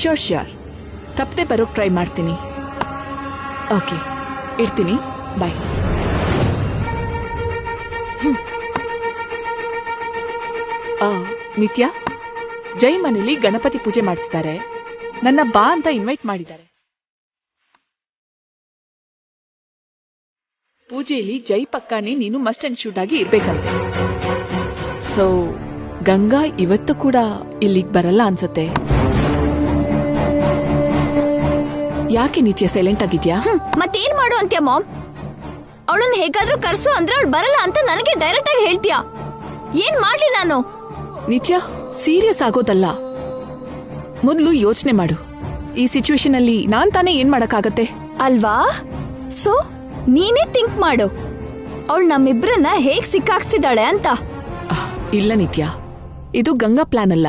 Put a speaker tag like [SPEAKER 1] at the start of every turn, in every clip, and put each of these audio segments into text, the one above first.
[SPEAKER 1] Sure ತಪ್ಪದೆ ಬರೋಕ್ try ಮಾಡ್ತೀನಿ. ಓಕೆ, ಇಡ್ತೀನಿ. ಬಾಯ್. ನಿತ್ಯ, ಜೈ ಮನೇಲಿ ಗಣಪತಿ ಪೂಜೆ ಮಾಡ್ತಿದ್ದಾರೆ. ನನ್ನ ಬಾ ಅಂತ ಇನ್ವೈಟ್ ಮಾಡಿದ್ದಾರೆ. ಪೂಜೆಯಲ್ಲಿ ಜೈ ಪಕ್ಕಾನೆ ನೀನು ಮಸ್ಟ್ ಅಂಡ್ ಶೂಟ್ ಆಗಿ ಇರ್ಬೇಕಂತೆ. ಸೊ ಗಂಗಾ ಇವತ್ತು ಕೂಡ ಇಲ್ಲಿಗೆ ಬರಲ್ಲ ಅನ್ಸತ್ತೆ. ಯಾಕೆ ನಿತ್ಯ ಸೈಲೆಂಟ್ ಆಗಿದ್ಯಾ?
[SPEAKER 2] ಮತ್ತೇನ್ ಮಾಡು ಅಂತ್ಯ ಮಾಮ್? ಅವಳನ್ನ ಹೇಗಾದ್ರೂ ಕರ್ಸು ಅಂದ್ರೆ ಅವಳು ಬರಲ್ಲ ಅಂತ ನನಗೆ ಡೈರೆಕ್ಟ್ ಆಗಿ ಹೇಳ್ತೀಯಾ? ಏನ್ ಮಾಡ್ಲಿ ನಾನು?
[SPEAKER 1] ನಿತ್ಯ, ಸೀರಿಯಸ್ ಆಗೋದಲ್ಲ, ಮೊದ್ಲು ಯೋಚನೆ ಮಾಡು. ಈ ಸಿಚುವೇಶನ್ ಅಲ್ಲಿ ನಾನ್ ತಾನೇ ಏನ್ ಮಾಡಕ್ಕಾಗತ್ತೆ
[SPEAKER 2] ಅಲ್ವಾ? ಸೊ ನೀನೇ ಥಿಂಕ್ ಮಾಡು, ಅವಳು ನಮ್ಮಿಬ್ರನ್ನ ಹೇಗ್ ಸಿಕ್ಕಾಕ್ಸ್ತಿದ್ದಾಳೆ ಅಂತ.
[SPEAKER 1] ಇಲ್ಲ ನಿತ್ಯ, ಇದು ಗಂಗಾ ಪ್ಲಾನ್ ಅಲ್ಲ,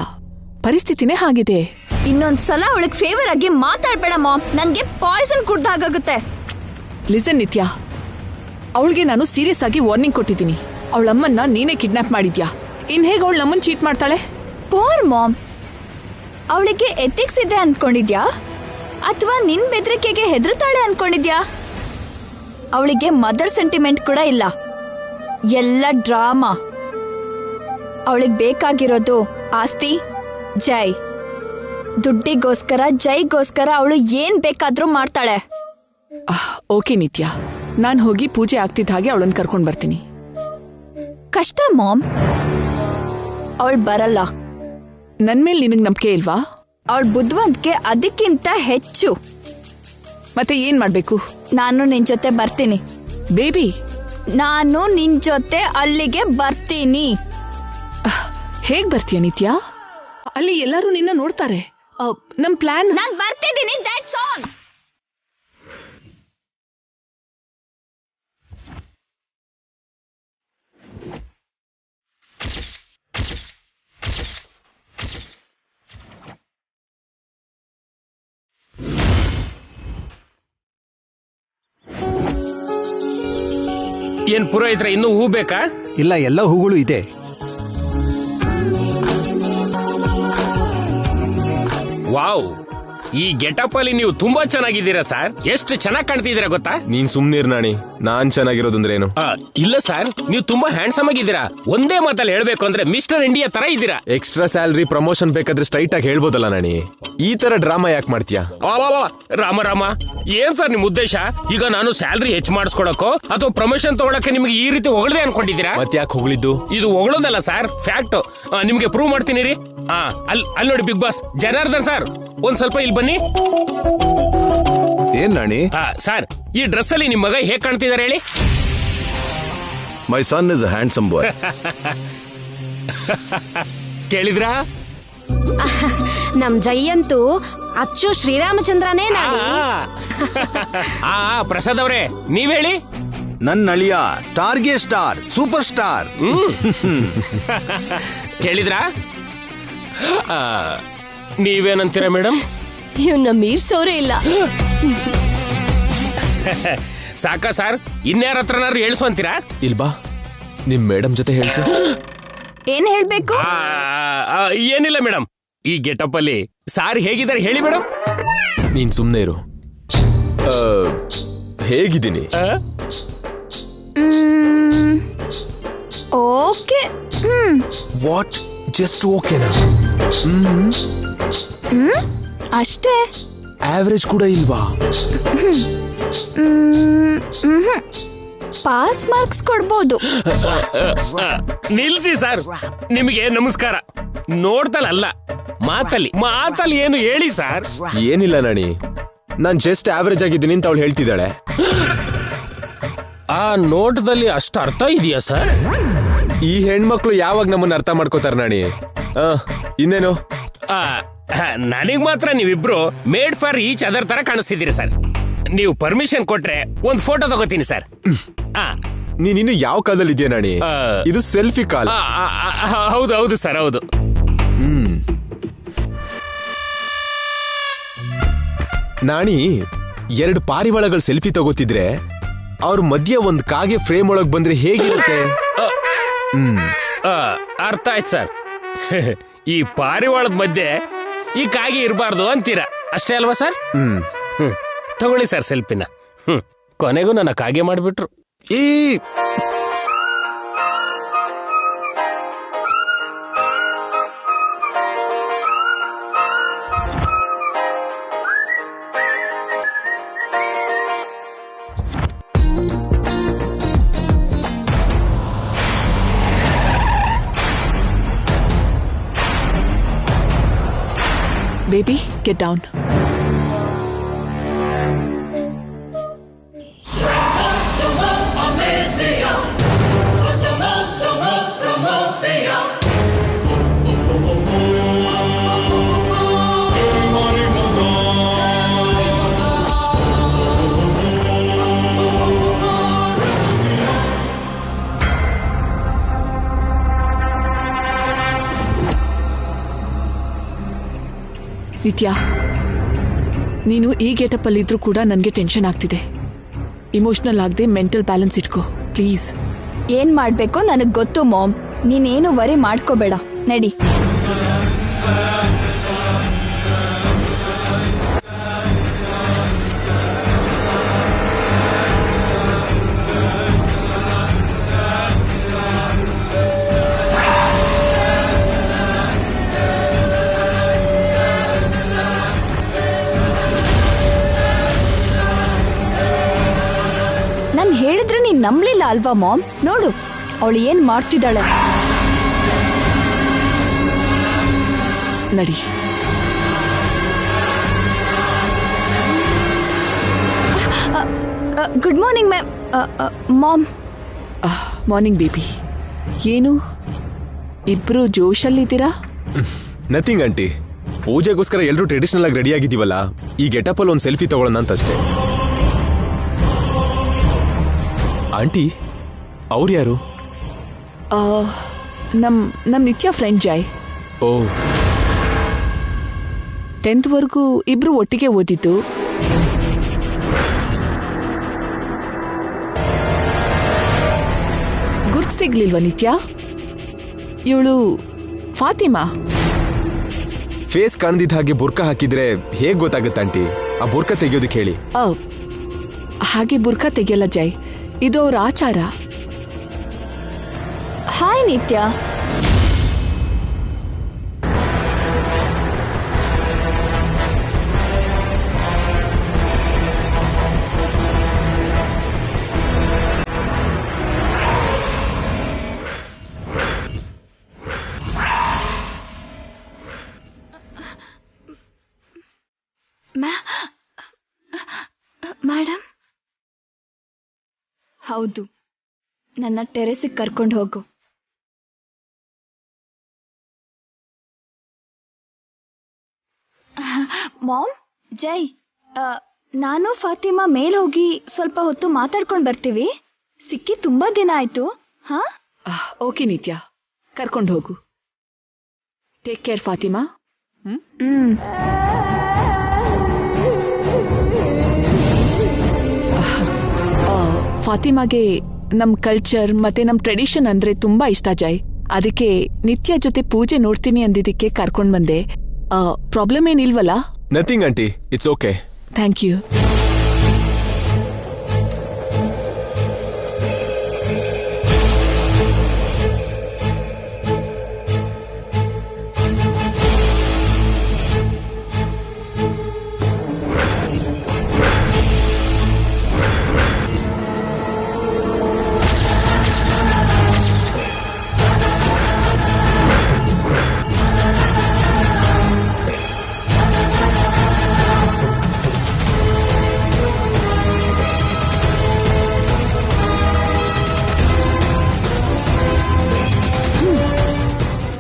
[SPEAKER 1] ಪರಿಸ್ಥಿತಿನೇ ಹಾಗಿದೆ.
[SPEAKER 2] ಇನ್ನೊಂದ್ಸಲ ಅವಳಿಗೆ ಫೇವರ್ ಆಗಿ ಮಾತಾಡ್ಬೇಡ ಮಾಮ್, ನನ್ಗೆ ಪಾಯ್ಸನ್ ಕುಡ್ದಾಗುತ್ತೆ.
[SPEAKER 1] ಲಿಸನ್ ನಿತ್ಯ, ಅವಳಿಗೆ ನಾನು ಸೀರಿಯಸ್ ಆಗಿ ವಾರ್ನಿಂಗ್ ಕೊಟ್ಟಿದ್ದೀನಿ. ಅವಳಮ್ಮನ್ನ ನೀನೇ ಕಿಡ್ನಾಪ್ ಮಾಡಿದ್ಯಾ. ಇನ್ ಹೇಗೆ ಅವಳು ನಮ್ಮನ್ನ ಚೀಟ್ ಮಾಡ್ತಾಳೆ?
[SPEAKER 2] ಪೋರ್ ಮಾಮ್, ಅವಳಿಗೆ ಎಥಿಕ್ಸ್ ಇದೆ ಅನ್ಕೊಂಡಿದ್ಯಾ ಅಥವಾ ನಿನ್ ಬೆದರಿಕೆಗೆ ಹೆದರ್ತಾಳೆ ಅನ್ಕೊಂಡಿದ್ಯಾ? ಅವಳಿಗೆ ಮದರ್ ಸೆಂಟಿಮೆಂಟ್ ಕೂಡ ಇಲ್ಲ, ಎಲ್ಲ ಡ್ರಾಮಾ. ಅವಳಿಗೆ ಬೇಕಾಗಿರೋದು ಆಸ್ತಿ, ಜೈ. ದುಡ್ಡಿಗೋಸ್ಕರ, ಜೈಗೋಸ್ಕರ ಅವಳು ಏನ್ ಬೇಕಾದ್ರೂ ಮಾಡ್ತಾಳೆ.
[SPEAKER 1] ಓಕೆ ನಿತ್ಯ, ನಾನ್ ಹೋಗಿ ಪೂಜೆ ಆಗ್ತಿದ್ದ ಹಾಗೆ ಅವಳನ್ನ ಕರ್ಕೊಂಡ್ ಬರ್ತೀನಿ.
[SPEAKER 2] ಕಷ್ಟ ಮಾಮ್, ಅವಳು ಬರಲ್ಲ.
[SPEAKER 1] ನನ್ ಮೇಲೆ ನಿನಗ್ ನಂಬಿಕೆ ಇಲ್ವಾ?
[SPEAKER 2] ಅವಳ ಬುದ್ಧಿವಂತಿಕೆ ಅದಕ್ಕಿಂತ ಹೆಚ್ಚು.
[SPEAKER 1] ಮತ್ತೆ ಏನ್ ಮಾಡ್ಬೇಕು?
[SPEAKER 2] ನಾನು ನಿನ್ ಜೊತೆ ಬರ್ತೀನಿ.
[SPEAKER 1] ಬೇಬಿ,
[SPEAKER 2] ನಾನು ನಿನ್ ಜೊತೆ ಅಲ್ಲಿಗೆ ಬರ್ತೀನಿ.
[SPEAKER 1] ಹೇಗ್ ಬರ್ತೀಯ ನಿತ್ಯ? ಅಲ್ಲಿ ಎಲ್ಲರೂ ನಿನ್ನ ನೋಡ್ತಾರೆ. ನಮ್ ಪ್ಲಾನ್.
[SPEAKER 2] ನಾನ್ ಬರ್ತಿದ್ದೀನಿ, ದಟ್ಸ್ ಆಲ್.
[SPEAKER 3] ಏನ್ ಪುರೋಹಿತ್ರ, ಇನ್ನೂ ಹೂ ಬೇಕಾ?
[SPEAKER 4] ಇಲ್ಲ, ಎಲ್ಲ ಹೂಗಳು ಇದೆ.
[SPEAKER 3] ವಾವ್, ಈ ಗೆಟಪ್ ಅಲ್ಲಿ ನೀವು ತುಂಬಾ ಚೆನ್ನಾಗಿದ್ದೀರಾ ಸರ್. ಎಷ್ಟು ಚೆನ್ನಾಗಿ ಕಾಣ್ತಿದ್ದೀರಾ ಗೊತ್ತಾ?
[SPEAKER 5] ನೀನ್ ಸುಮ್ನಿರ್ ನಾಣಿ, ನಾನ್ ಚೆನ್ನಾಗಿರೋದಂದ್ರೇನು?
[SPEAKER 3] ಇಲ್ಲ ಸರ್, ನೀವು ತುಂಬಾ ಹ್ಯಾಂಡ್ಸಮ್ ಆಗಿದ್ದೀರಾ. ಒಂದೇ ಮಾತಲ್ಲಿ ಹೇಳ್ಬೇಕು ಅಂದ್ರೆ ಮಿಸ್ಟರ್ ಇಂಡಿಯಾ ತರ ಇದ್ದೀರಾ.
[SPEAKER 5] ಎಕ್ಸ್ಟ್ರಾ ಸ್ಯಾಲರಿ, ಪ್ರಮೋಷನ್ ಬೇಕಾದ್ರೆ ಸ್ಟ್ರೈಟ್ ಆಗಿ ಹೇಳ್ಬೋದಲ್ಲ ನಾಣಿ. ಈ ತರ ಡ್ರಾಮಾ ಯಾಕೆ ಮಾಡ್ತೀಯಾ?
[SPEAKER 3] ರಾಮ, ಏನ್ ಸರ್ ನಿಮ್ ಉದ್ದೇಶ? ಈಗ ನಾನು ಸ್ಯಾಲರಿ ಹೆಚ್ಚು ಮಾಡಿಸ್ಕೊಡಕ್ಕೋ ಅಥವಾ ಪ್ರಮೋಷನ್ ತಗೊಳಕ್ಕೆ ನಿಮ್ಗೆ ಈ ರೀತಿ ಹೊಗಳದೆ ಅನ್ಕೊಂಡಿದ್ದೀರಾ?
[SPEAKER 5] ಮತ್ತೆ ಯಾಕೆ ಹೊಗಳಿದ್ದು?
[SPEAKER 3] ಇದು ಹೊಗಳೋದಲ್ಲ ಸರ್, ಫ್ಯಾಕ್ಟ್. ನಿಮ್ಗೆ ಪ್ರೂವ್ ಮಾಡ್ತೀನಿ ರೀ. ಅಲ್ಲಿ ನೋಡಿ ಬಿಗ್ ಬಾಸ್ ಜನಾರ್ದನ್ ಸರ್, ಒಂದ್ ಸ್ವಲ್ಪ ಇಲ್ಲಿ ಬನ್ನಿ.
[SPEAKER 6] ಏನ್ ನಾಣಿ?
[SPEAKER 3] ಸರ್, ಈ ಡ್ರೆಸ್ ಅಲ್ಲಿ ನಿಮ್ ಮಗ ಹೇಗ್ ಕಾಣ್ತಿದಾರೆ ಹೇಳಿ?
[SPEAKER 6] ಮೈ ಸನ್ ಇಸ್ ಅ ಹ್ಯಾಂಡ್ಸಮ್ ಬಾಯ್.
[SPEAKER 3] ಕೇಳಿದ್ರಾ?
[SPEAKER 7] ನಮ್ ಜೈಯಂತೂ ಅಚ್ಚು ಶ್ರೀರಾಮಚಂದ್ರನೇ.
[SPEAKER 3] ಪ್ರಸಾದ್ ಅವ್ರೆ, ನೀವ್ ಹೇಳಿ.
[SPEAKER 6] ನನ್ನ ಅಳಿಯ ಟಾರ್ಗೆ ಸ್ಟಾರ್, ಸೂಪರ್ ಸ್ಟಾರ್.
[SPEAKER 3] ಕೇಳಿದ್ರಾ? ನೀವೇನಂತೀರಾ ಮೇಡಮ್?
[SPEAKER 7] ಇವನ್ನ ಮೀರ್ಸೋರೇ ಇಲ್ಲ.
[SPEAKER 3] ಸಾಕ ಸರ್, ಇನ್ಯಾರ ಹತ್ರನಾರು ಹೇಳ್ಸು ಅಂತೀರಾ?
[SPEAKER 5] ಇಲ್ಬಾ, ನಿಮ್ ಮೇಡಮ್ ಜೊತೆ ಹೇಳ್ಸು.
[SPEAKER 2] ಏನ್ ಹೇಳ್ಬೇಕು?
[SPEAKER 3] ಏನಿಲ್ಲ ಮೇಡಮ್, ಈ ಗೆಟಪ್ ಅಲ್ಲಿ ಸಾರ್ ಹೇಗಿದ್ದಾರೆ ಹೇಳಿ ಮೇಡಮ್.
[SPEAKER 5] ನೀನ್ ಸುಮ್ನೆ ಇರು. ಹೇಗಿದ್ದೀನಿ?
[SPEAKER 2] ಓಕೆ.
[SPEAKER 5] ವಾಟ್? ಜಸ್ಟ್ ಓಕೆನಾ?
[SPEAKER 2] ಅಷ್ಟೇ.
[SPEAKER 5] ಆವರೇಜ್ ಕೂಡ ಇಲ್ವಾ?
[SPEAKER 2] ಪಾಸ್ ಮಾರ್ಕ್ಸ್ ಕೊಡ್ಬೋದು.
[SPEAKER 3] ನಿಲ್ಸಿ ಸರ್, ನಿಮಗೆ ನಮಸ್ಕಾರ. ನೋಡ್ತಲ್ಲ, ಮಾತಲ್ಲಿ ಏನು ಹೇಳಿ ಸರ್?
[SPEAKER 5] ಏನಿಲ್ಲ ನಾಣಿ, ನಾನ್ ಜಸ್ಟ್ ಆವರೇಜ್ ಆಗಿದ್ದೀನಿ ಅಂತ ಅವಳು ಹೇಳ್ತಿದ್ದಾಳೆ.
[SPEAKER 3] ಆ ನೋಟದಲ್ಲಿ ಅಷ್ಟು ಅರ್ಥ ಇದೆಯಾ ಸರ್?
[SPEAKER 5] ಈ ಹೆಣ್ಮಕ್ಳು ಯಾವಾಗ ನಮ್ಮನ್ನ ಅರ್ಥ ಮಾಡ್ಕೋತಾರ ನಾಣಿ? ಇನ್ನೇನು,
[SPEAKER 3] ನನಗ್ ಮಾತ್ರ ನೀವಿಬ್ರು ಮೇಡ್ ಫಾರ್ ಈಚ್ ಅದರ್ ತರ ಕಾಣಿಸ್ತಿದ್ದೀರಿ ಸರ್. ನೀವು ಪರ್ಮಿಷನ್ ಕೊಟ್ರೆ ಒಂದ್ ಫೋಟೋ ತಗೋತೀನಿ ಸರ್.
[SPEAKER 5] ನೀನಿನ್ನು ಯಾವ ಕಾಲದಲ್ಲಿ ಇದೆಯಾ ನಾಣಿ? ಇದು ಸೆಲ್ಫಿ ಕಾಲ್.
[SPEAKER 3] ಹೌದು ಸರ್, ಹೌದು.
[SPEAKER 5] ನಾಣಿ, 2 ಪಾರಿವಾಳಗಳು ಸೆಲ್ಫಿ ತಗೋತಿದ್ರೆ ಅವ್ರ ಮಧ್ಯ ಒಂದ್ ಕಾಗೆ ಫ್ರೇಮ್ ಒಳಗ್ ಬಂದ್ರೆ ಹೇಗಿರುತ್ತೆ?
[SPEAKER 3] ಅರ್ಥ ಆಯ್ತು ಸರ್. ಈ ಪಾರಿವಾಳದ ಮಧ್ಯೆ ಈ ಕಾಗೆ ಇರಬಾರ್ದು ಅಂತೀರಾ ಅಷ್ಟೇ ಅಲ್ವಾ ಸರ್? ತಗೊಳ್ಳಿ ಸರ್ ಸೆಲ್ಫಿನ. ಕೊನೆಗೂ ನನ್ನ ಕಾಗೆ ಮಾಡಿಬಿಟ್ರು.
[SPEAKER 5] ಈ
[SPEAKER 1] Baby, get down. ನಿತ್ಯ, ನೀನು ಈ ಗೆಟಪ್ ಅಲ್ಲಿ ಇದ್ರೂ ಕೂಡ ನನಗೆ ಟೆನ್ಷನ್ ಆಗ್ತಿದೆ. ಇಮೋಷನಲ್ ಆಗದೆ ಮೆಂಟಲ್ ಬ್ಯಾಲೆನ್ಸ್ ಇಟ್ಕೋ ಪ್ಲೀಸ್.
[SPEAKER 2] ಏನ್ ಮಾಡ್ಬೇಕು ನನಗ್ ಗೊತ್ತು ಮಾಮ್, ನೀನೇನು ವರಿ ಮಾಡ್ಕೋಬೇಡ. ನಡಿ. ಹೇಳಿದ್ರೆ ನೀನ್ ನಂಬ್ಲಿಲ್ಲ ಅಲ್ವಾ ಮಾಮ್? ನೋಡು ಅವಳು ಏನ್ ಮಾಡ್ತಿದ್ದಾಳೆ.
[SPEAKER 1] ನಡಿ.
[SPEAKER 2] Good morning ma'am. Ma'am.
[SPEAKER 1] Morning baby. ಏನು ಇಬ್ರು ಜೋಶಲ್ಲಿದ್ದೀರಾ?
[SPEAKER 5] ನಥಿಂಗ್ ಆಂಟಿ, ಪೂಜೆಗೋಸ್ಕರ ಎಲ್ಲರೂ ಟ್ರೆಡಿಷನಲ್ ಆಗಿ ರೆಡಿ ಆಗಿದ್ದೀವಲ್ಲ, ಈ ಗೆಟಪ್ ಅಲ್ಲಿ ಒಂದು ಸೆಲ್ಫಿ ತಗೊಳ್ಳೋಣ ಅಂತ ಅಷ್ಟೇ. ಆಂಟಿ, ಅವ್ರು ಯಾರು?
[SPEAKER 1] ನಮ್ ನಿತ್ಯ ಫ್ರೆಂಡ್ ಜಾಯ್.
[SPEAKER 5] ಓ,
[SPEAKER 1] 10th ವರೆಗೂ ಇಬ್ರು ಒಟ್ಟಿಗೆ ಓದಿದ್ದು. ಗುರ್ತ್ ಸಿಗ್ಲಿಲ್ವಾ ನಿತ್ಯ? ಇವಳು ಫಾತಿಮಾ.
[SPEAKER 5] ಫೇಸ್ ಕಾಣದಿದ್ದ ಹಾಗೆ ಬುರ್ಕಾ ಹಾಕಿದ್ರೆ ಹೇಗ್ ಗೊತ್ತಾಗುತ್ತೆ ಆಂಟಿ? ಆ ಬುರ್ಕಾ ತೆಗೆಯೋದಕ್ಕೆ ಹೇಳಿ.
[SPEAKER 1] ಹಾಗೆ ಬುರ್ಕಾ ತೆಗೆಯಲ್ಲ ಜಾಯ್, ಇದು ಅವ್ರ ಆಚಾರ.
[SPEAKER 2] ಹಾಯ್ ನಿತ್ಯ. ಮೇಡಮ್, ಹೌದು, ನನ್ನ ಟೆರೆಸಿಗೆ ಕರ್ಕೊಂಡು ಹೋಗು. ಮಾಮ್, ಜೈ, ನಾನು ಫಾತಿಮಾ ಮೇಲ್ ಹೋಗಿ ಸ್ವಲ್ಪ ಹೊತ್ತು ಮಾತಾಡ್ಕೊಂಡು ಬರ್ತೀವಿ. ಸಿಕ್ಕಿ ತುಂಬಾ ದಿನ ಆಯ್ತು. ಹಾ,
[SPEAKER 1] ಓಕೆ ನಿತ್ಯ, ಕರ್ಕೊಂಡು ಹೋಗು. Take care Fatima. ಫಾತಿಮಾಗೆ ನಮ್ ಕಲ್ಚರ್ ಮತ್ತೆ ನಮ್ ಟ್ರೆಡಿಷನ್ ಅಂದ್ರೆ ತುಂಬಾ ಇಷ್ಟ ಜಾಯ್. ಅದಕ್ಕೆ ನಿತ್ಯ ಜೊತೆ ಪೂಜೆ ನೋಡ್ತೀನಿ ಅಂದಿದ್ದಕ್ಕೆ ಕರ್ಕೊಂಡ್ ಬಂದೆ. ಪ್ರಾಬ್ಲಮ್ ಏನಿಲ್ವಲ್ಲ?
[SPEAKER 5] Nothing aunty, it's okay.
[SPEAKER 1] Thank you.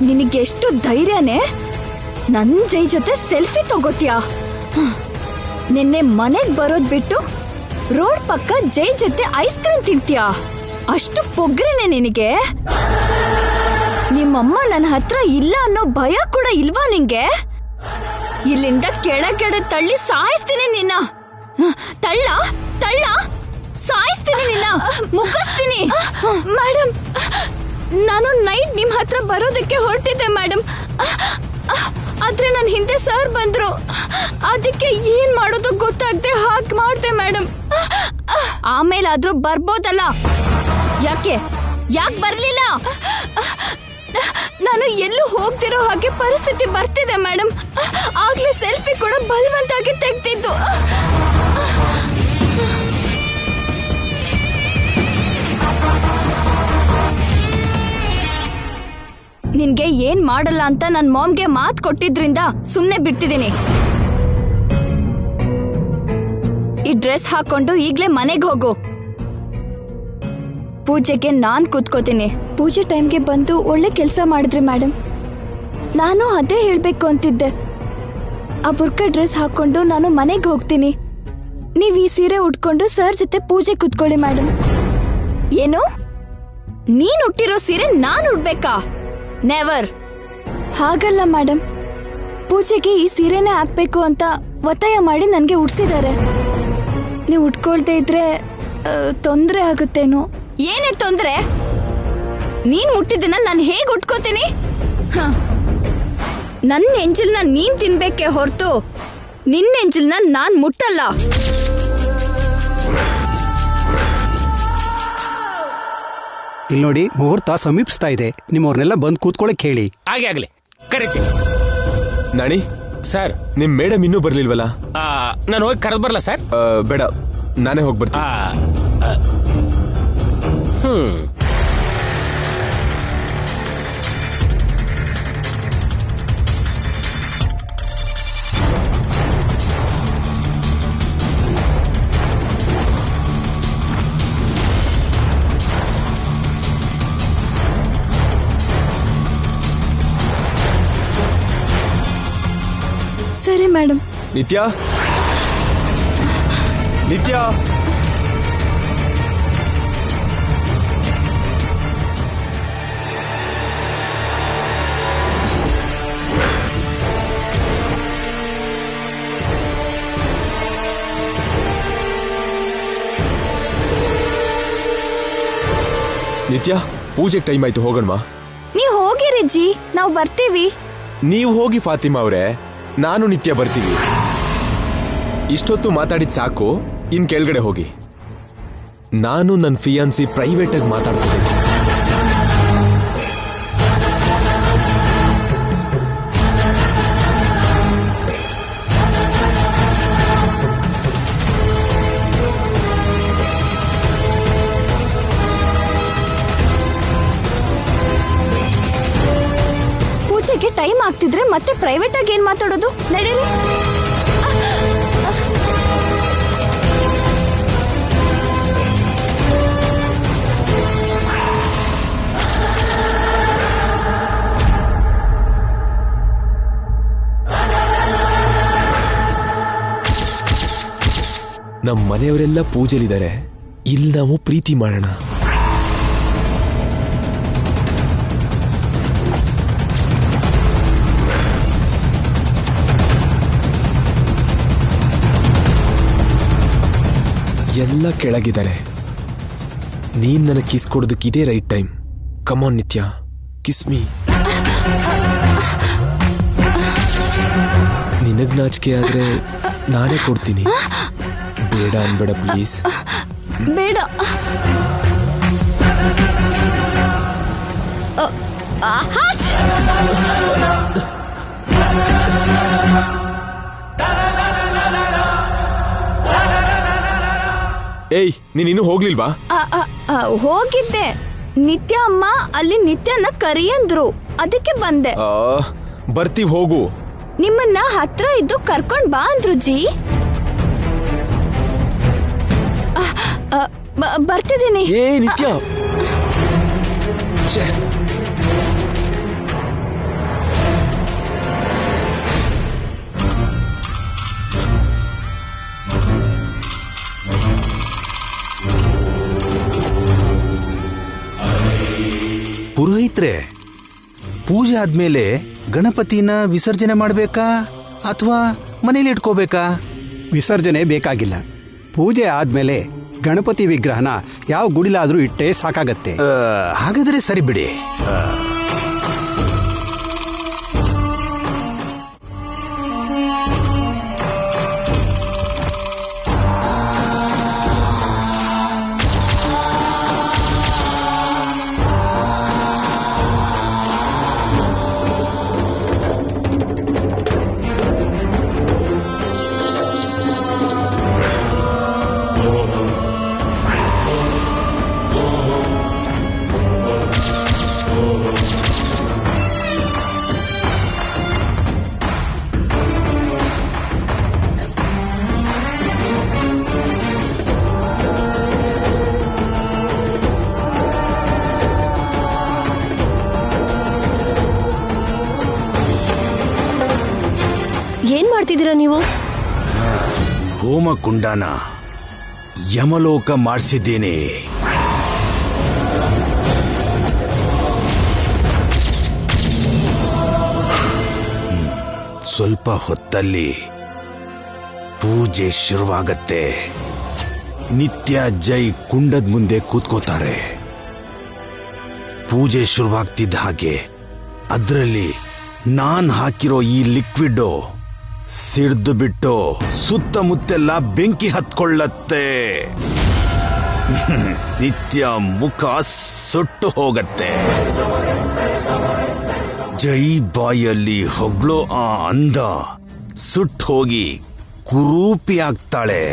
[SPEAKER 2] ನಿನಗೆಷ್ಟು ಧೈರ್ಯನೇ ನನ್ ಜೈ ಜೊತೆ ಸೆಲ್ಫಿ ತಗೋತೀಯಾ? ನಿನ್ನೆ ಮನೆಗ್ ಬರೋದ್ ಬಿಟ್ಟು ರೋಡ್ ಪಕ್ಕ ಜೈ ಜೊತೆ ಐಸ್ ಕ್ರೀಮ್ ತಿಂತೀಯಾ? ಅಷ್ಟು ಪೊಗ್ರೇನೆ ನಿನಗೆ? ನಿಮ್ಮಮ್ಮ ನನ್ನ ಹತ್ರ ಇಲ್ಲ ಅನ್ನೋ ಭಯ ಕೂಡ ಇಲ್ವಾ ನಿಂಗೆ? ಇಲ್ಲಿಂದ ಕೆಳಗಡೆ ತಳ್ಳಿ ಸಾಯಿಸ್ತೀನಿ ನಿನ್ನ. ತಳ್ಳ ತಳ್ಳ, ಸಾಯಿಸ್ತೀನಿ ನಿನ್ನ, ಮುಗಿಸ್ತೀನಿ. ಮೇಡಮ್, ನಾನು ನೈಟ್ ನಿಮ್ ಹತ್ರ ಬರೋದಕ್ಕೆ ಹೊರಟಿದ್ದೆ ಮೇಡಮ್. ಆದ್ರೆ ನನ್ ಹಿಂದೆ ಸರ್ ಬಂದ್ರು. ಅದಕ್ಕೆ ಏನ್ ಮಾಡೋದು ಗೊತ್ತಾಗ್ದೆ ಹಾಗೆ ಮಾಡ್ದೆ ಮೇಡಮ್. ಆಮೇಲಾದ್ರೂ ಬರ್ಬೋದಲ್ಲ. ಯಾಕೆ ಬರ್ಲಿಲ್ಲ? ನಾನು ಎಲ್ಲೂ ಹೋಗ್ತಿರೋ ಹಾಗೆ ಪರಿಸ್ಥಿತಿ ಬರ್ತಿದೆ ಮೇಡಮ್. ಆಗ್ಲೇ ಸೆಲ್ಫಿ ಕೂಡ ಬಲವಂತಾಗಿ ತೆಗ್ದಿದ್ದು. ನಿನ್ಗೆ ಏನ್ ಮಾಡಲ್ಲ ಅಂತ ನನ್ ಮಾಮ್ಗೆ ಮಾತ್ ಕೊಟ್ಟಿದ್ರಿಂದ ಸುಮ್ನೆ ಬಿಡ್ತಿದ್ದೀನಿ. ಈ ಡ್ರೆಸ್ ಹಾಕೊಂಡು ಈಗ್ಲೇ ಮನೆಗೆ ಹೋಗು. ಪೂಜೆಗೆ ನಾನ್ ಕೂತ್ಕೋತೀನಿ. ಪೂಜೆ ಟೈಮ್ಗೆ ಬಂದು ಒಳ್ಳೆ ಕೆಲಸ ಮಾಡಿದ್ರಿ ಮೇಡಮ್. ನಾನು ಅದೇ ಹೇಳ್ಬೇಕು ಅಂತಿದ್ದೆ. ಆ ಬುರ್ಕ ಡ್ರೆಸ್ ಹಾಕೊಂಡು ನಾನು ಮನೆಗೆ ಹೋಗ್ತೀನಿ. ನೀವ್ ಈ ಸೀರೆ ಉಟ್ಕೊಂಡು ಸರ್ ಜೊತೆ ಪೂಜೆ ಕೂತ್ಕೊಳ್ಳಿ ಮೇಡಮ್. ಏನು, ನೀನ್ ಉಟ್ಟಿರೋ ಸೀರೆ ನಾನ್ ಉಡ್ಬೇಕಾ? ನೆವರ್. ಹಾಗಲ್ಲ ಮೇಡಮ್, ಪೂಜೆಗೆ ಈ ಸೀರೆನೇ ಹಾಕ್ಬೇಕು ಅಂತ ಒತ್ತಾಯ ಮಾಡಿ ನನ್ಗೆ ಉಡ್ಸಿದ್ದಾರೆ. ನೀವು ಉಟ್ಕೊಳ್ದೇ ಇದ್ರೆ ತೊಂದ್ರೆ ಆಗುತ್ತೇನೋ. ಏನೇ ತೊಂದ್ರೆ? ನೀನ್ ಮುಟ್ಟಿದ್ದನ್ನ ನಾನು ಹೇಗ್ ಉಟ್ಕೋತೀನಿ? ನನ್ನ ಎಂಜಲ್ನ ನೀನ್ ತಿನ್ಬೇಕೆ ಹೊರತು ನಿನ್ನ ಎಂಜಲ್ನ ನಾನ್ ಮುಟ್ಟಲ್ಲ.
[SPEAKER 4] ಇಲ್ಲಿ ನೋಡಿ, ಮುಹೂರ್ತ ಸಮೀಪಿಸ್ತಾ ಇದೆ. ನಿಮ್ಮವ್ರನ್ನೆಲ್ಲ ಬಂದು ಕೂತ್ಕೊಳ್ಳಕ್ ಹೇಳಿ.
[SPEAKER 3] ಹಾಗೆ ಆಗ್ಲಿ, ಕರಿತೀನಿ.
[SPEAKER 5] ನಾಣಿ
[SPEAKER 3] ಸರ್,
[SPEAKER 5] ನಿಮ್ ಮೇಡಮ್ ಇನ್ನೂ ಬರ್ಲಿಲ್ವಲ್ಲ?
[SPEAKER 3] ನಾನು ಹೋಗಿ ಕರೆದು ಬರಲ್ಲ ಸರ್?
[SPEAKER 5] ಬೇಡ, ನಾನೇ ಹೋಗಿ ಬರ್ತೀನಿ.
[SPEAKER 2] ಸರಿ ಮೇಡಮ್.
[SPEAKER 5] ನಿತ್ಯ, ನಿತ್ಯ, ನಿತ್ಯ, ಪೂಜೆಗೆ ಟೈಮ್ ಆಯ್ತು, ಹೋಗೋಣವಾ?
[SPEAKER 2] ನೀವ್ ಹೋಗಿರಿ ಜಿ, ನಾವು ಬರ್ತೀವಿ.
[SPEAKER 5] ನೀವು ಹೋಗಿ ಫಾತಿಮಾ ಅವರೇ, ನಾನು ನಿತ್ಯ ಬರ್ತೀವಿ. ಇಷ್ಟೊತ್ತು ಮಾತಾಡಿದ್ ಸಾಕು, ಇನ್ ಕೆಳಗಡೆ ಹೋಗಿ. ನಾನು ನನ್ನ ಫಿಯಾನ್ಸಿ ಪ್ರೈವೇಟ್ ಆಗಿ ಮಾತಾಡ್ತೀನಿ.
[SPEAKER 2] ಪೂಜೆಗೆ ಟೈಮ್ ಆಗ್ತಿದ್ರೆ ಮತ್ತೆ ಪ್ರೈವೇಟ್ ಆಗಿ ಏನ್ ಮಾತಾಡೋದು? ನಡೀರಿ.
[SPEAKER 5] ನಮ್ಮ ಮನೆಯವರೆಲ್ಲ ಪೂಜೆಲಿದ್ದಾರೆ, ಇಲ್ಲಿ ನಾವು ಪ್ರೀತಿ ಮಾಡೋಣ. ಎಲ್ಲ ಕೆಳಗಿದ್ದಾರೆ. ನೀನ್ ನನಗೆ ಕಿಸ್ ಕೊಡೋದಕ್ಕೆ ಇದೇ ರೈಟ್ ಟೈಮ್. ಕಮಾನ್ ನಿತ್ಯ, ಕಿಸ್ ಮೀ. ನಿನಗ್ ನಾಚಿಕೆ ಆದ್ರೆ ನಾನೇ ಕೊಡ್ತೀನಿ. ಬೇಡ ಅನ್ಬೇಡ ಪ್ಲೀಸ್.
[SPEAKER 2] ಬೇಡ.
[SPEAKER 5] ಏಯ್, ನೀನ್ ಇನ್ನೂ ಹೋಗ್ಲಿಲ್ವಾ?
[SPEAKER 2] ಹೋಗಿದ್ದೆ. ನಿತ್ಯ ಅಮ್ಮ ಅಲ್ಲಿ ನಿತ್ಯನ ಕರಿಯಂದ್ರು, ಅದಕ್ಕೆ ಬಂದೆ.
[SPEAKER 5] ಬರ್ತೀವಿ, ಹೋಗು.
[SPEAKER 2] ನಿಮ್ಮನ್ನ ಹತ್ರ ಇದ್ದು ಕರ್ಕೊಂಡ್ ಬಾ ಅಂದ್ರು ಜಿ. ಬರ್ತಿದ್ದೀನಿ.
[SPEAKER 5] ಏ ನಿತ್ಯ,
[SPEAKER 6] ಪುರೋಹಿತ್ರೆ, ಪೂಜೆ ಆದ್ಮೇಲೆ ಗಣಪತಿನ ವಿಸರ್ಜನೆ ಮಾಡ್ಬೇಕಾ ಅಥವಾ ಮನೇಲಿ ಇಟ್ಕೋಬೇಕಾ?
[SPEAKER 4] ವಿಸರ್ಜನೆ ಬೇಕಾಗಿಲ್ಲ. ಪೂಜೆ ಆದ್ಮೇಲೆ ಗಣಪತಿ ವಿಗ್ರಹನ ಯಾವ ಗುಡಿಲಾದ್ರೂ ಇಟ್ಟೆ ಸಾಕಾಗತ್ತೆ.
[SPEAKER 6] ಹಾಗಾದ್ರೆ ಸರಿ ಬಿಡಿ. ಹೋಮಕುಂಡನ ಯಮಲೋಕ ಮಾಡಿಸಿದ್ದೀನಿ. ಸ್ವಲ್ಪ ಹೊತ್ತಲ್ಲಿ ಪೂಜೆ ಶುರುವಾಗತ್ತೆ. ನಿತ್ಯ ಜೈ ಕುಂಡದ ಮುಂದೆ ಕೂತ್ಕೋತಾರೆ. ಪೂಜೆ ಶುರುವಾಗ್ತಿದ್ದ ಹಾಗೆ ಅದರಲ್ಲಿ ನಾನ್ ಹಾಕಿರೋ ಈ ಲಿಕ್ವಿಡ್ ಸಿಡ್ದು ಬಿಟ್ಟು ಸುತ್ತಮುತ್ತೆಲ್ಲ ಬೆಂಕಿ ಹತ್ಕೊಳ್ಳತ್ತೆ. ನಿತ್ಯ ಮುಖ ಸುಟ್ಟು ಹೋಗತ್ತೆ. ಜೈ ಬಾಯಲ್ಲಿ ಹೊಗಳೋ ಆ ಅಂದ ಸುಟ್ಟು ಹೋಗಿ ಕುರೂಪಿ ಆಗ್ತಾಳೆ.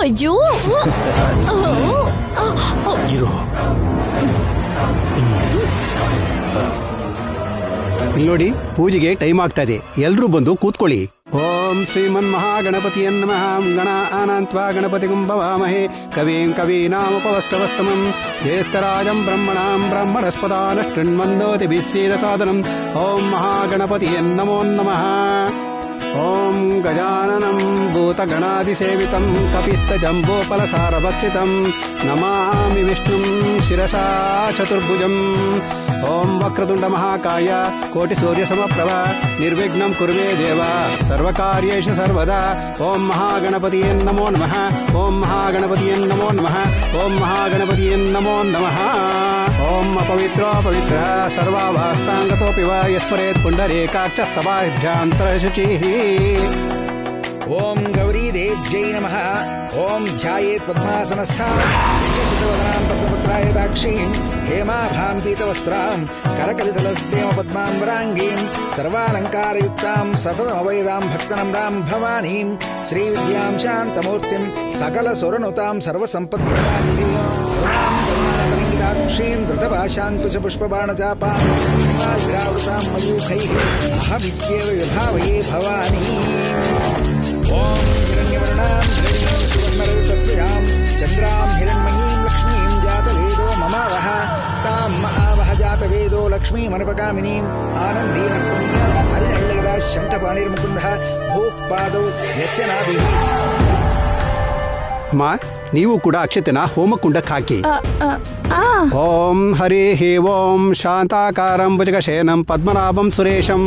[SPEAKER 7] ಅಯ್ಯೋ
[SPEAKER 6] ಇರೋ
[SPEAKER 4] ನೋಡಿ, ಪೂಜೆಗೆ ಟೈಮ್ ಆಗ್ತಾ ಇದೆ. ಎಲ್ರೂ ಬಂದು ಕೂತ್ಕೊಳ್ಳಿ. ಓಂ ಶ್ರೀಮನ್ ಮಹಾಗಣಪತಿಯ ನಮಃ. ಗಣ ಅನಂತ್ವಾ ಗಣಪತಿ ಕುಂಭವಾಮಹೇ ಕವೀಂ ಕವೀನಾಮುಪವಸ್ತವಸ್ತಮಂ ಜ್ಯೇಷ್ಠರಾಜಂ ಬ್ರಹ್ಮಣಾಂ ಬ್ರಹ್ಮಣಸ್ಪದಾನಷ್ಟೃಣ್ವಂದೋತಿ ಭಿಸ್ಸೇದ ಸಾಧನಂ. ಓಂ ಮಹಾಗಣಪತಿಯ ನಮೋ ನಮಃ. ಓಂ ಗಜಾನನಂ ಭೂತಗಣಾದಿಸೇವಿತಂ ಕಪಿತ್ತಜಂಬೋಫಲಸಾರಭಕ್ಷಿತಂ ನಮಾಮಿ ವಿಷ್ಣುಂ ಶಿರಸಾ ಚತುರ್ಭುಜಂ. ಓಂ ವಕ್ರತುಂಡ ಮಹಾಕಾಯ ಕೋಟಿ ಸೂರ್ಯ ಸಮಪ್ರಭ ನಿರ್ವಿಘ್ನಂ ಕುರುಮೇ ದೇವ ಸರ್ವಕಾರ್ಯೇಷು ಸರ್ವದಾ. ಓಂ ಮಹಾಗಣಪತಿಯೇ ನಮೋ ನಮಃ. ಓಂ ಮಹಾಗಣಪತಿಯೇ ನಮೋ ನಮಃ. ಓಂ ಮಹಾಗಣಪತಿಯೇ ನಮೋ ನಮಃ. ಓಂ ಅಪವಿತ್ರೋ ಪವಿತ್ರ ಸರ್ವಾವಾಸ್ತಾಂಗತೋಪಿ ವಾ ಯಸ್ಮರೇತ್ ಪುಂಡರೀಕಾಕ್ಷ ಸಭಾಭ್ಯಾಂತರ ಶುಚಿಃ.
[SPEAKER 8] ಓಂ ಗೌರಿ ದೇವ್ಯೈ ನಮಃ. ಓಂ ಧ್ಯಾಯೇತ್ ಪದ್ಮಾಸನಸ್ಥಾಂ ಶತವದನಾಂ ಪದ್ಮಪತ್ರಾಯದಾಕ್ಷೀಂ ಹೇಮಾಭಾಂ ಪೀತವಸ್ತ್ರಾಂ ಕರಕಲಿತಲಸ್ದೇಮ ಪದ್ಮಾಂಬರಾಂಗೀಂ ಸರ್ವಾಲಂಕಾರಯುಕ್ತಾಂ ಸತತಮವೈದಾಂ ಭಕ್ತನಮ್ರಾಂ ಭವಾನೀಂ ಶ್ರೀವಿದ್ಯಾಂ ಶಾಂತಮೂರ್ತಿಂ ಸಕಲಸುರನುತಾಂ ಸರ್ವಸಂಪತ್ಪ್ರದಾಂ ಕ್ಷೀಂ ಧೃತಭಾಷಾಂಕುಶಪುಷ್ಪಬಾಣಚಾಪಾಂ ಹಿಮಾಗ್ರಾವೃತಾಂ ಮಯೂಖೈಃ ಅಹಮಿತ್ಯೇವ ವಿಭಾವಯೇ ಭವಾನಿ. ಓಂ ಹಿರಣ್ಯವರ್ಣಾಂ ಹಿರಣ್ಯಂ ಸುವರ್ಣರಜತಸ್ಯಾಂ ಚಂದ್ರಾಂ ಹಿರಣ್ಮಯೀಂ ಲಕ್ಷ್ಮೀಂ ಜಾತವೇದೋ ಮಮಾವಹ ತಾಂ ಮಹಾವಹ ಜಾತವೇದೋ ಲಕ್ಷ್ಮೀಮನುಪಗಾಮಿನೀಂ ಆನಂದೀನ ಪುನೀಯಾಂ ಹರಿಹಳ್ಳಗದ ಶಂಖಪಾಣಿರ್ಮುಕುಂದಃ ಭೂಃ ಪಾದೌ ಯಸ್ಯ ನಾಭಿಃ.
[SPEAKER 4] ಅಮ್ಮ, ನೀವು ಕೂಡ ಅಕ್ಷತೆನ ಹೋಮಕುಂಡಕ್ಕೆ ಹಾಕಿ. ಓಂ ಹರಿ ಓಂ ಶಾಂತಾಕಾರಂ ಭುಜಗಶಯನಂ ಪದ್ಮನಾಭಂ ಸುರೇಶಂ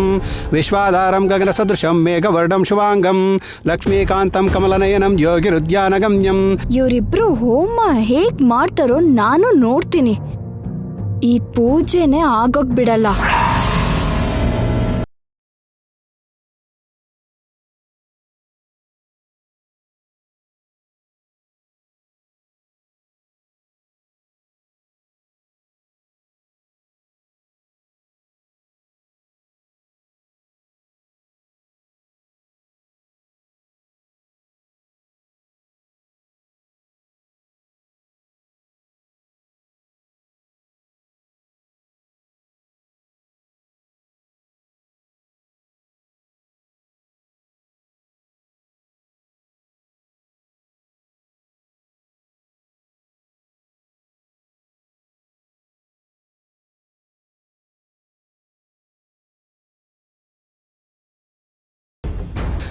[SPEAKER 4] ವಿಶ್ವಾಧಾರಂ ಗಗನ ಸದೃಶಂ ಮೇಘವರ್ಣಂ ಶುಭಾಂಗಂ ಲಕ್ಷ್ಮೀಕಾಂತಂ ಕಮಲನಯನಂ ಯೋಗಿರುದ್ಯಾನಗಮ್ಯಂ.
[SPEAKER 2] ಇವರಿಬ್ರು ಹೋಮ ಹೇಗ್ ಮಾಡ್ತಾರೋ ನಾನು ನೋಡ್ತೀನಿ. ಈ ಪೂಜೆನೆ ಆಗೋಗ್ ಬಿಡಲ್ಲ.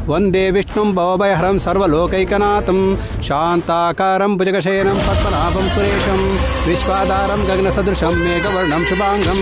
[SPEAKER 4] ವಂದೇ ವಿಷ್ಣುಂ ಭವಭಯಹರಂ ಸರ್ವಲೋಕೈಕನಾಥಂ ಶಾಂತಾಕಾರಂ ಭುಜಗಶಯನಂ ಪದ್ಮನಾಭಂ ಸುರೇಶಂ ವಿಶ್ವಾಧಾರಂ ಗಗನಸದೃಶಂ ಮೇಘವರ್ಣಂ ಶುಭಾಂಗಂ.